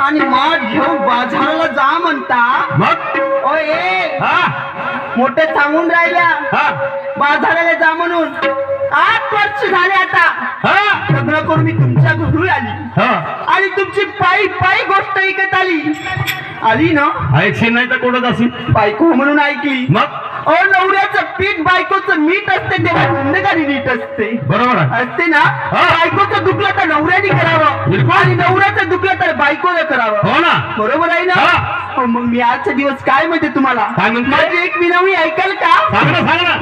आणि माठ घेऊन बाजाराला जा म्हणता मग ओए हा मोठे सांगून राहिल्या हा बाजाराला जा म्हणून 8 वर्ष झाले आता हा लग्न करून मी तुमच्या घरी आली हा आणि तुमची पायी पायी गोष्ट ऐकत आली ना ऐकशील नाही तर कोणच असेल बायको म्हणून ऐकली मग नवऱ्याचं पीठ बायकोचं मीठ असते तेव्हा जिंदगानी नीट असते बरोबर आहे असते ना बायकोचं दुखलं तर नवऱ्याने करावं बिलकुल. आणि नवऱ्याचं दुखलं तर बायकोने करावं हो ना बरोबर आहे ना मग मी आजचा दिवस काय म्हणते तुम्हाला काय म्हणते? माझी एक विनवणी ऐकाल का सांग ना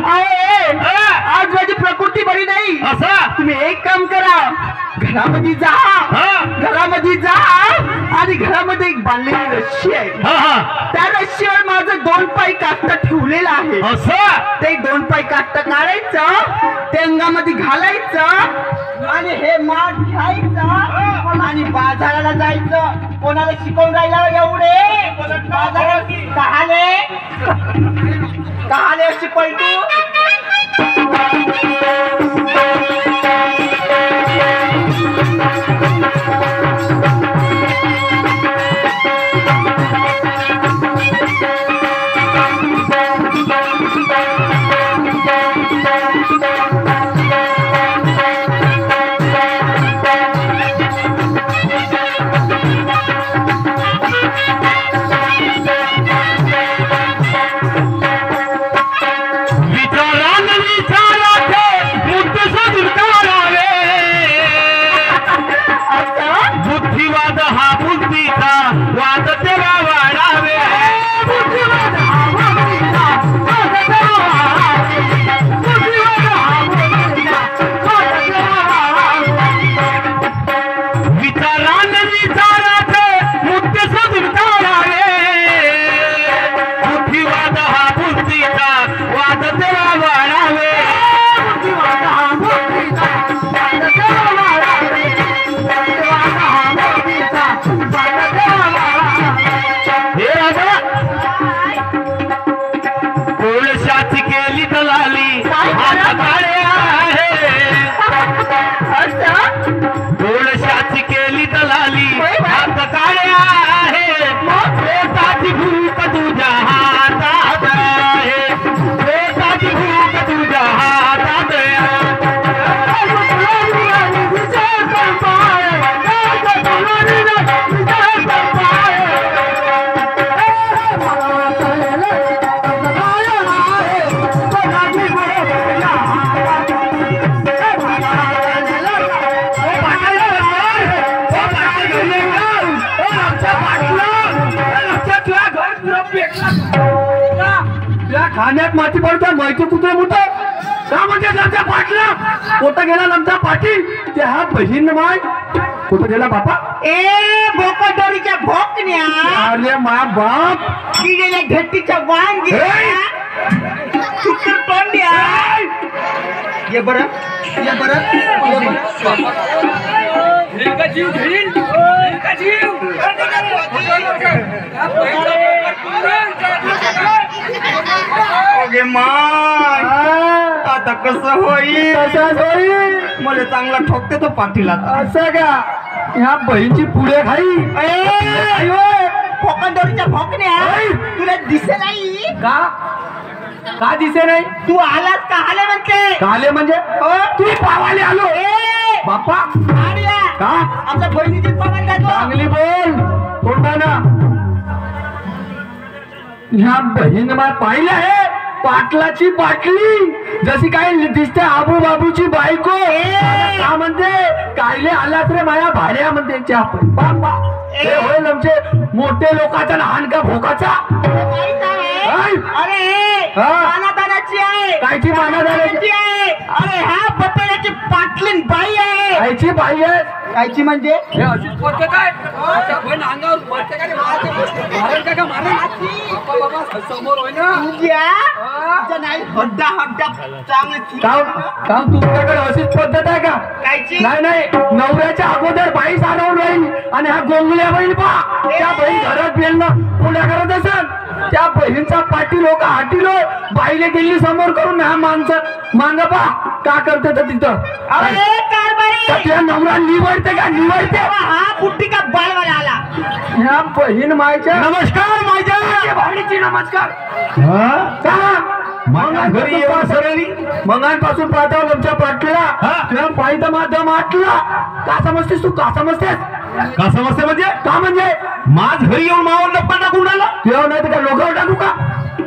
आज माझी प्रकृती बरी नाही असं तुम्ही एक काम करा घरामध्ये जा हा घरामध्ये जा आणि घरामध्ये एक बांधलेली रस्सी आहे हा हा त्या रस्सीवर माझं 2 पाय काष्ट ठेवलेलं आहे असं ते 2 पाय काष्ट काढायचं ते अंगामध्ये घालायचं आणि हे माठ घ्यायचं आणि बाजाराला जायचं कोणाला शिकवून राहिला एवढे बाजारात कहाले अशी पलटू खाण्यात माती पडतात माहिती कुठे मोठं का म्हणजे आमच्या पाटला कुठं गेला आमचा पाटील ते हा बहीण माय कुठं गेला बापा बोकडोरीच्या भोकण्या अरे मा बाप किडेल्या घट्टीच्या वांग तोंड्या ये बरं ये बरं आता कसं होईल मला चांगला ठोकते तो पाठीला असं का ह्या बहीणची पुढे खाई खोकंदोरीच्या भोकण्या तुला दिसे नाही का का दिसे नाही तू आलास का आले म्हणते काले म्हणजे तू पावाले आलो बापा का आमच्या बहिणीची पावायला जातो चांगली बोल कोणता ना ह्या बहीण मा पाहिलं आहे पाटलाची बाटली जशी काय दिसते आबू बाबूची बायको का म्हणते कायले आलात रे माया भाड्या म्हणते बाबा हे होईल आमचे मोठे लोकांचा लहान का भोकाचा अरे मानादानाची आहे कायची मानादानाची आहे अरे ह्या पपेल्याची पाटलीन बाई आहे कायची बाई आहे कायची म्हणजे हे अशीच पद्धत आहे अंगावर मारते का मारेल का मारेल समोर होय ना नाही हड्डा हड्डा चांगली काम तुमच्याकडे अशीच पद्धत आहे का कायची नाही नाही नवऱ्याच्या अगोदर बाई सारवून राहील आणि हा गोंगल्या बहीण पा त्या बहीण घरात बेलणं पुण्या करत असेल त्या बहीणचा पाटील हो का हाटीलो बाईले गेली समोर करून हा माणसं मांग पा का करते तर तिथं अरे कारभारी त्या नवरा निवडते का निवडते हा कुट्टी का बालवाला आला त्या बहीण मायच्या नमस्कार माझ्या भाडीची नमस्कार घरी येऊन सरळी मंगांपासून पाहता आमच्या पाटला तुला पाहिजे माझं माटला का समजतेस तू का समजतेस का समजते म्हणजे का म्हणजे माझ घरी येऊन मावर लपा टाकून आला तुला नाही तर काय लोकांवर टाकू का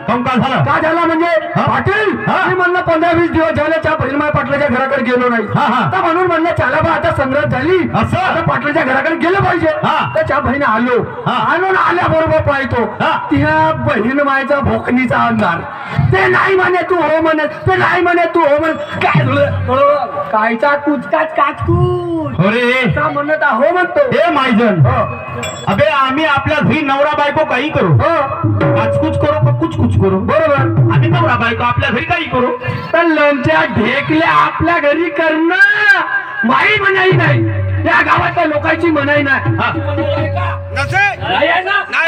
कम का झालं का झाला म्हणजे पाटील मी म्हणलं 15-20 दिवस झाले त्या बहिणमाय पाटलाच्या घराकडे गेलो नाही तर म्हणून म्हणलं चला बा आता संग्रह झाली असं? आता पाटलाच्या घराकडे गेलं पाहिजे तर त्या बहिणी आलो ना आल्याबरोबर पाहतो त्या बहीण मायचा भोकणीचा अंधार ते नाही म्हणे तू हो म्हणे ते नाही म्हणे तू हो म्हणे काय झालं कायचा कुचकाच काचकूच अरे म्हणत हो म्हणतो हे मायजन अबे आम्ही आपल्या घरी नवरा बायको काही करू काचकुच करू का कुच कुच करू बरोबर आम्ही नवरा बायको आपल्या घरी काही करू तर लोणच्या ढेकल्या आपल्या घरी करणं माई मनाई नाही या गावातल्या लोकांची मनाई नाही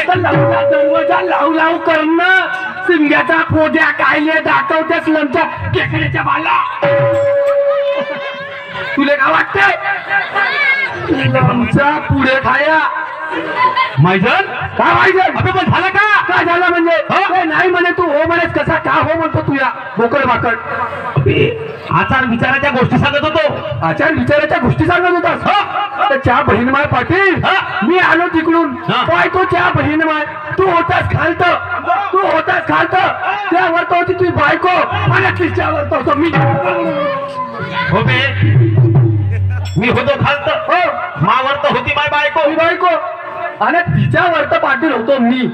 तर लवचा दरवाजा लावू लावू करणं सिंग्याचा पोद्या कायले दाखवतेस लोणच्या ढेकल्याच्या बाला तुले का वाटतंय लोणच्या पुढे खाया मायजन काय माहिती अबे पण झालं का काय झालं म्हणजे ते नाही म्हणे तू हो म्हणेस कसा का हो म्हणतो तू या बोकड बाकड आचार विचाराच्या गोष्टी सांगत होतो आचार विचाराच्या गोष्टी सांगत होतास तर त्या बहीणमाय पाटील मी आलो तिकडून काय तो त्या बहीणमाय तू होतास खालत त्यावर तो होती तुझी बायको आणि तिच्यावर तो होतो मी हो बे मी होतो खालत हो मावर तर होती माय बायको तुझी बायको आणि तिच्यावर तर पाटील होतो मी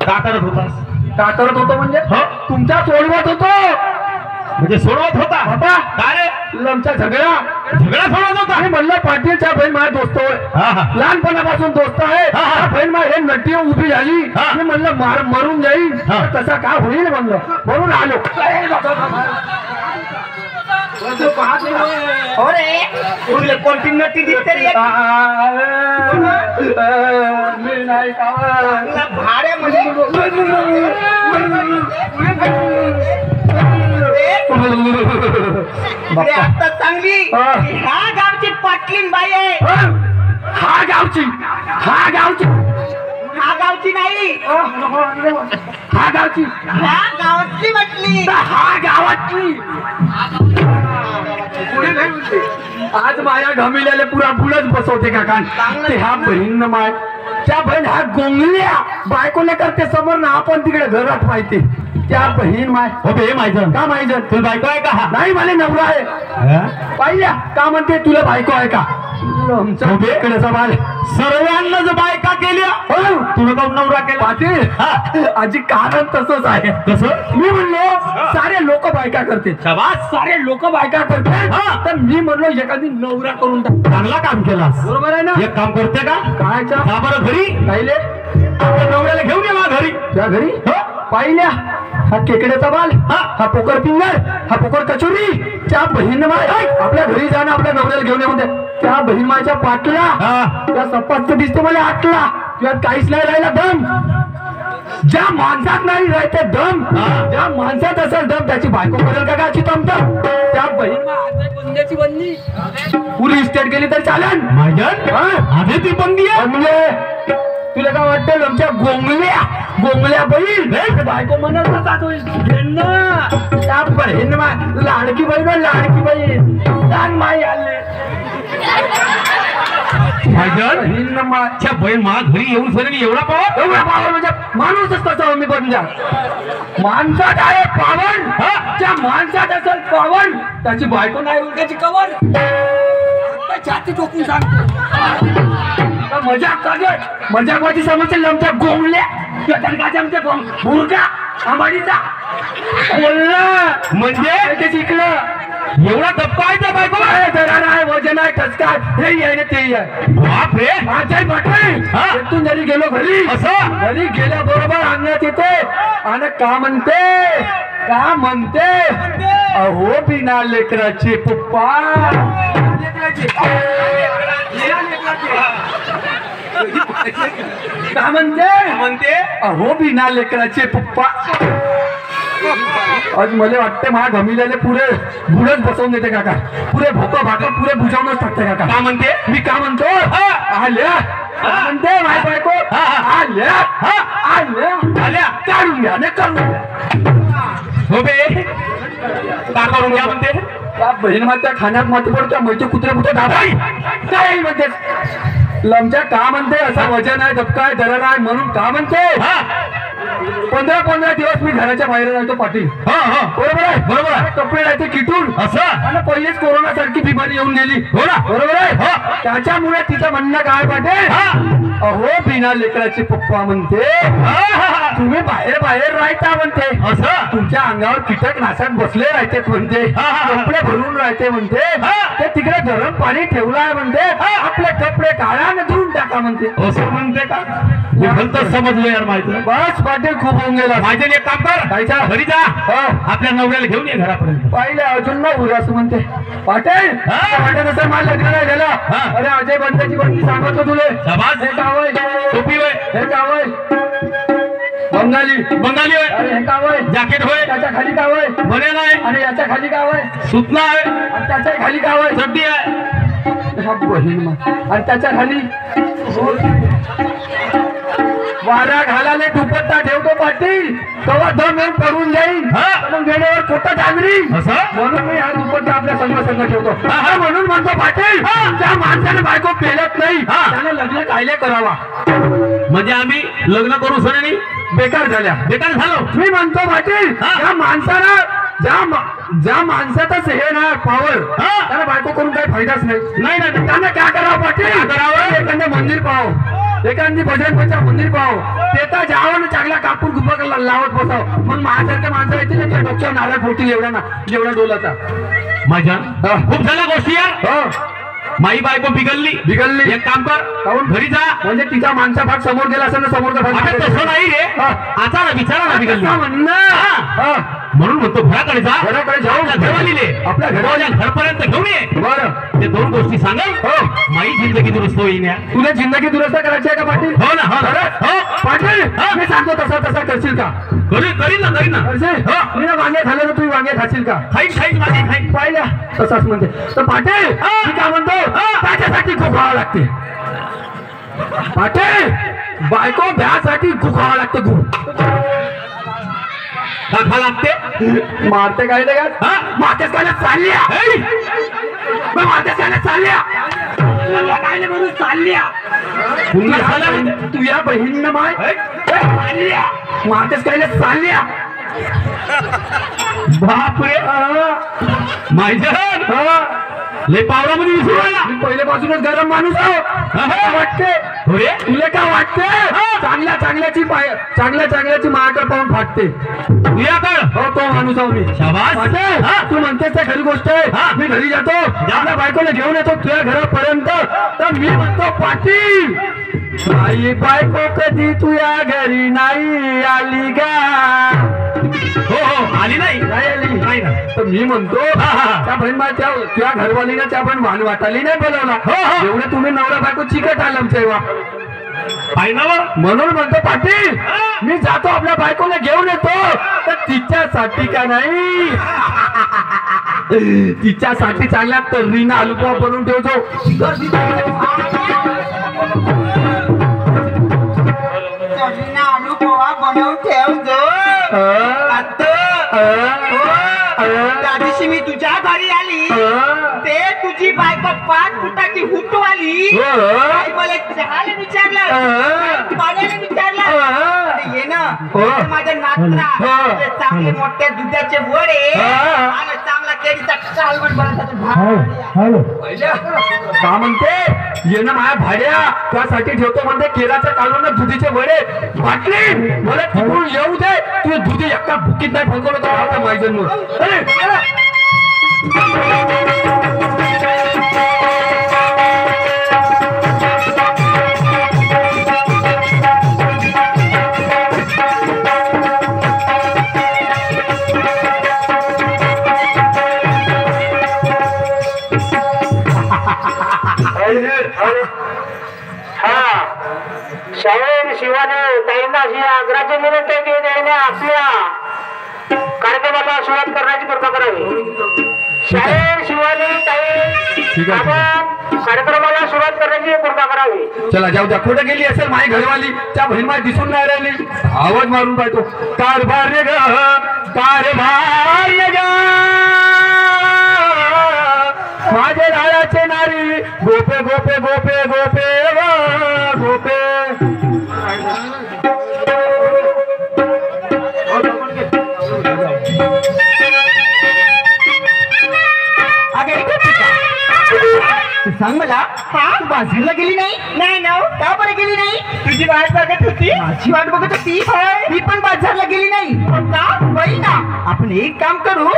का करत होतास का करत होतो म्हणजे तुमच्या सोडवत होतो म्हणजे सोडवत होता होता काय रे आमचा झगडा सोडवत होता आणि म्हणलं पाटीलच्या बहीण माझ्या दोस्त होय लहानपणापासून दोस्त आहे बहीण माझी हे नटी उभी झाली मी म्हणलं मरून जाईल तसा का होईल म्हणलं म्हणून आलो तुला कोणती नटी दिसते रे मी नाही भाड्यामध्ये आता चांगली ह्या गावची पाटलीन बाई आहे हा गावची नाही हा गावची ह्या गावातली म्हटली हा गावातली आज माया घमिल्याला पुरा फुलच बसवते का कान ते ह्या बहीण माय त्या बहीण ह्या गोंगल्या बायकोने करते समोर ना आपण तिकडे घरात माहिती त्या बहीण माय हो बे मायजन का माहिती तुला बायको आहे का नाही मला नवरा आहे पाहिल्या का म्हणते तुला बायको आहे का इकडे सवाल सर्वांनाच बायका केल्या तुला काऊन नवरा केला पाटील आजी कारण तसंच आहे कसं मी म्हणलो सारे लोक बायका करते शाबास सारे लोक बायका करते तर मी म्हणलो एखादी नवरा करून टाक चांगला काम केलास बरोबर आहे ना एक काम करते का कायच्या का बरं घरी कायले नवऱ्याला घेऊन ये घरी त्या घरी पाहिल्या हा केकड्याचा बाल हा पोकर पिंगर हा पोकर कचोरी त्या बहीणमाय आपल्या घरी जाणं आपल्या नवऱ्याला घेऊन येऊन दे त्या बहीणमायच्या पाटला त्या सपाट दिसते मला आटला त्यात काहीच नाही राहिला दम ज्या माणसात नाही राहते दम ज्या माणसात असेल दम त्याची बायको करेल का काची तमतम त्या बहीणमाची बंदी पुरी इस्टेट गेली तर चालेल मायजन आधी ती बंदी आहे म्हणजे तुला काय वाटतं आमच्या गोंगल्या बहीण बायको म्हणत त्या बहीण लाडकी बहीण दान माई आले मायजन बहीण मा घरी येऊन सर एवढा पावर म्हणजे माणूसच तसा मी बन जा माणसात आहे पावन त्या माणसात असेल पावन त्याची बायको नाही उलट्याची कवर छाती टोकून सांगतो मजाक समजतील आमच्या गोंगल्या आमच्या मुर्गा आंबाडीचा बोलला म्हणजे ते शिकलं एवढा धक्का आहे त्या बायको आहे दरार आहे वजन आहे ठसका हे आहे ना ते बाप रे माझ्या पाठवून जरी गेलो घरी असं घरी गेल्याबरोबर आणण्यात येते आणि का म्हणते अहो बिना लेकराचे पप्पा का म्हणते अहो बिना लेकराचे पप्पा आज मला वाटते माझ्या घमिल्याने पुरे बुडच बसवून देते काका पुरे भोका भाका पुरे बुजावूनच टाकते काका का म्हणते मी का म्हणतो आल्या म्हणते माय बायको अनेक करून हो बे का करून घ्या म्हणते त्या बहीण माझ्या खाण्यात माती पडतो मैचे कुत्रे कुठे दाबाई काय म्हणते लमच्या का म्हणते असा वजन आहे धक्का आहे दरड आहे म्हणून का म्हणते 15 दिवस मी घराच्या बाहेर राहतो पाटील बरोबर आहे कपडे राहते किटून असं आणि पहिलेच कोरोना सारखी बिमारी येऊन गेली हो ना बरोबर आहे त्याच्यामुळे तिचं म्हणणं काय पाटील अहो बिना लेकराचे पप्पा म्हणते तुम्ही बाहेर राहता म्हणते असं तुमच्या अंगावर कीटकनाशक बसले राहते म्हणते कपडे भरून राहते म्हणते ते तिकडे गरम पाणी ठेवलं आहे म्हणते आपले कपडे काढा आणि धुवून टाका म्हणते असं म्हणते का मी भलतच समजलो यार माहिती बस पाटील खूप होऊन गेला माझे एक काम कर जायचा घरी जा आपल्या नवऱ्याला घेऊन ये घरापर्यंत पाहिलं अजून ना उरा असं म्हणते पाटील पाटील असं मला लग्न नाही झालं अरे अजय बंदाची बंदी सांगतो तुले शाबास. हे काय होय टोपी होय हे काय होय बंगाली होय अरे हे काय होय जॅकेट होय त्याच्या खाली काय होय बनेल आहे आणि याच्या खाली काय होय सुतना आहे आणि त्याच्या खाली काय होय चड्डी आहे हा बहीण आणि त्याच्या खाली वारा घालाले दुपट्टा ठेवतो पाटील तेव्हा दम येऊन पडून जाईल मग वेळेवर खोटं डांगरी असं म्हणून मी हा दुपट्टा आपल्या संघ ठेवतो म्हणून म्हणतो पाटील त्या माणसाने बायको पेलत नाही त्याने लग्न कायले करावा म्हणजे आम्ही लग्न करू सर नाही बेकार झालो मी म्हणतो पाटील त्या माणसाला ज्या माणसातच हे ना पॉवर त्याला बायको करून काही फायदाच नाही त्याने काय करावं पाटील करावं एखादं मंदिर पाहावं एखादी भजन मंदिर पाहावं ते तर जावं चांगला कापूर गुप्पा लावत बसाव मग माझ्यासारख्या माणसं येतील त्या डोक्यावर नारळ फोडतील एवढा डोलाचा माझ्या खूप झाल्या गोष्टी यार माई बायको बिघडली एक काम कर घरी जा म्हणजे तिचा माणसा भाग समोर गेला असेल ना समोरचा भाग तसं नाही रे आता विचारा ना बिघडली म्हणणं म्हणून म्हणतो घराकडे जाऊ घरवालीले आपल्या घरपर्यंत घेऊन ये बरं ते 2 गोष्टी सांगाल माई जिंदगी दुरुस्त होईल तुला जिंदगी दुरुस्त करायची आहे का पाटील हो ना पाटील मी सांगतो तसा करशील का करीन ना मी ना वांगे खाल्लं तर तुम्ही वांगे खाशील का खाईन पाहिल्या तसाच म्हणते तर पाटील मी काय म्हणतो त्याच्यासाठी खूप खावं लागते पाटील बायको भ्यासाठी खूप खावं लागतं खूप खा लागते मारते काय ते का मारतेच काय चालल्या मारतेच काय चालल्या काय म्हणून चालल्या तू या बहिणीनं माय मारतेच काय चालल्या बापरे माझ्या लय पावरामध्ये विसरू राहिला मी पहिल्यापासूनच गरम माणूस आहो वाटते तुला काय वाटते चांगल्याची मायाकडे पाहून फाटते हो तो माणूस आहो मी शाबास. तू म्हणतेस त्या घरी गोष्ट आहे मी घरी जातो आपल्या बायकोला घेऊन येतो तुझ्या घरापर्यंत तर मी म्हणतो पाटील आई बायको कधी तुझ्या घरी नाही आली का हो आली नाही आली ना तर मी म्हणतो त्या बहीण तुझ्या घरवालीला त्या पण वाटाली नाही बोलवला एवढं तुम्ही नवरा बायको चिकट आलं तेव्हा म्हणून म्हणतो पाटील मी जातो आपल्या बायकोला घेऊन येतो तर तिच्यासाठी का नाही तिच्यासाठी चांगल्या तर्रीना आलूपा बनवून ठेवतो बनवून ठेवतो त्या दिवशी मी तुझ्या घरी आली ते तुझी बायको 5 फुटाची हुटू आली मला चहाला विचारलं पाण्याने विचारलं ये ना माझ्या नातरा चांगले मोठे दुधाचे वडे आणि चांगला केळीचा कालवण का म्हणते ये ना माझ्या भाड्या त्यासाठी ठेवतो म्हणते केळाचं कालवण दुधीचे वडे बाटली मला तिकडून येऊ दे तुझे दुधी एका भुकीत नाही फंकवलं तर आता माहिती शाहीर शिवाने ताईंना अशी आग्रहाची विनंती की आपल्या कार्यक्रमाला सुरुवात करण्याची कृपा करावी. शाहीर शिवानी ताई ठीक आहे. आपण कार्यक्रमाला सुरुवात करण्याची कृपा करावी. चला जाऊ द्या. कुठे गेली असेल माझी घरवाली? त्या बहीण माझी दिसून नाही राहिली. आवाज मारून पाहतो. कारभार रे ग कारभार रे ग माझे राळाचे नारी गोपे गोपे गोपे गोपे व गोपे. अगं हे गोपिका, तू सांग मला, तू बाजारला गेली नाही? नाही ना. का बरं गेली नाही? तुझी वाट बघत होती. माझी वाट बघत होती. मी पण बाजारला गेली नाही. का? बाई ना, आपण एक काम करू.